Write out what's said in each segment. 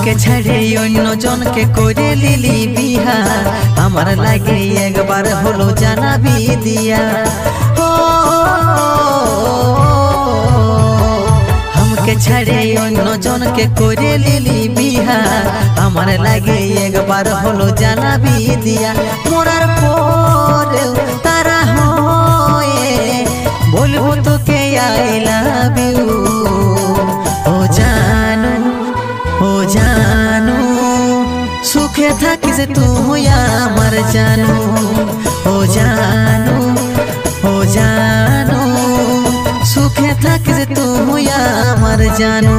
हमके छड़े अन्य जन के करे लिली बिहा हमार लागे एक बार होलो जाना भी दिया हमके छड़े अन्य जन के करे लिली बिहा हमार लागे एक बार होलो जाना भी दिया मोरार पर तारा होए बोलबो तो के आई लव यू ओ जानू सुखे থাকিস তুই আমার जानू ओ जानू सुखे থাকিস তুই আমার जानू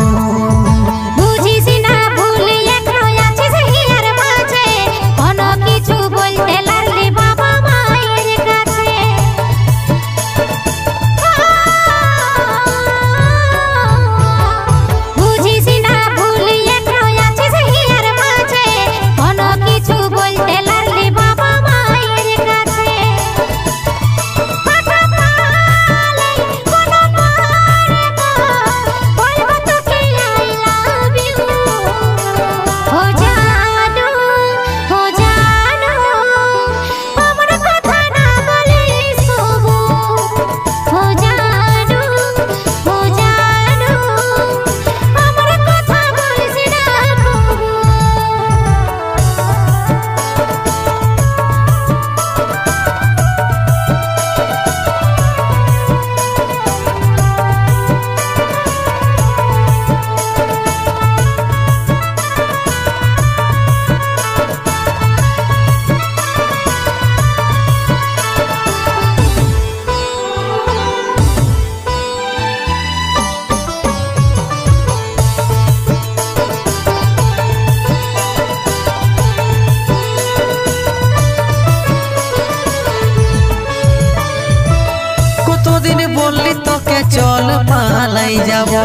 बोली तो के चल पालाई जाबो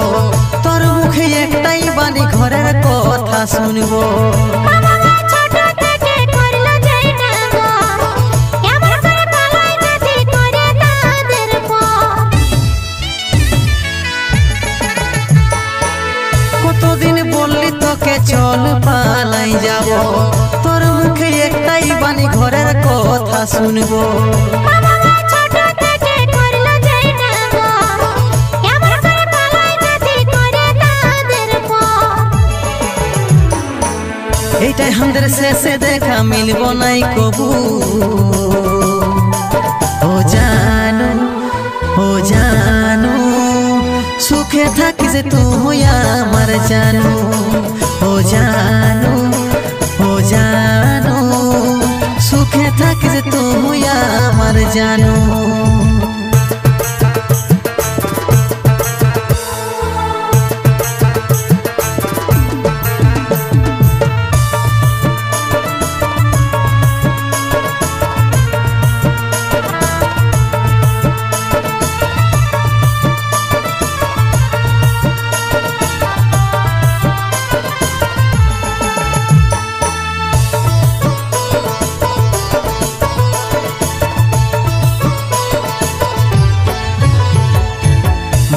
तोर मुखे एकटाई बानी घरेर कथा सुनबो কতদিন বললি তোকে চল পালাই যাবো তোর মুখে একটাই বানি ঘরের কথা শুনবো এইটাই আমাদের শেষে দেখা মিলবো নাই কবু ও জানু সুখে থাকিস তুই আমার जानू ও জানু সুখে থাকিস তুই আমার जानू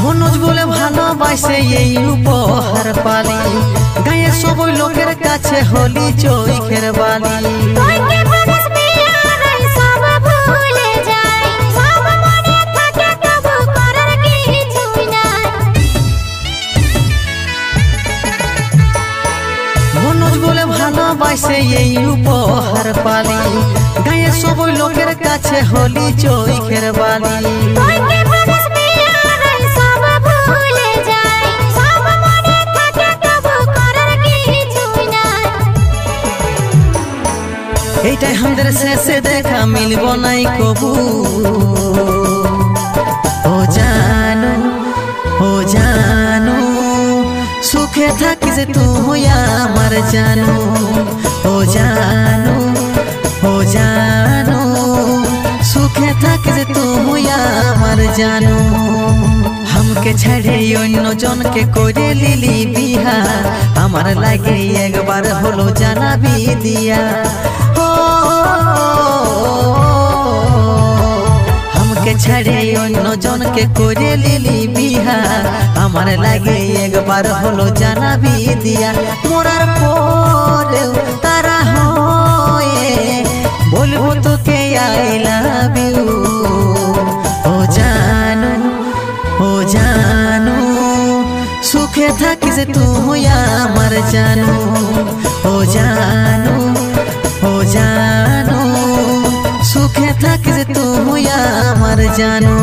मनोज बोले भालोबासे এই উপহার পালি গায়ে সবাই লোকের কাছে হলি চোখের বালি ওইকে ভাবস মিয়ারাই সব ভুলে যায় সব মনে থাকে তবু করার কিছুই নাই मनोज बोले ভালোবাসে এই উপহার পালি গায়ে সবাই লোকের কাছে হলি চোখের বালি ওইকে ভাবস এইটাই আমাদের শেষে দেখা মিলবো নাই কবু ও জানু সুখে থাকিস তুই আমার जानू ও জানু সুখে থাকিস তুই আমার जानू हमके छड़े अन्य जन के करे लिली बिहा हमार लागे एक बार होलो जाना भी दिया हमके छड़े अन्य जन के कोरे लिली बिहा আমার লাগে একবার হলো জানা বিদিয়া মোরার পরে তারা হয়ে বলবো তোকে আই লাভ ইউ ও জানো সুখে থাকিস তুই আমার জানো ও জানো সুখে থাকিস তুই আমার জানো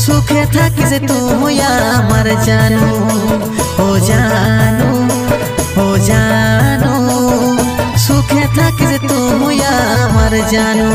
সুখে থাকিস তুই আমার জানো ও জানো সুখে থাকিস তুই আমার জানো।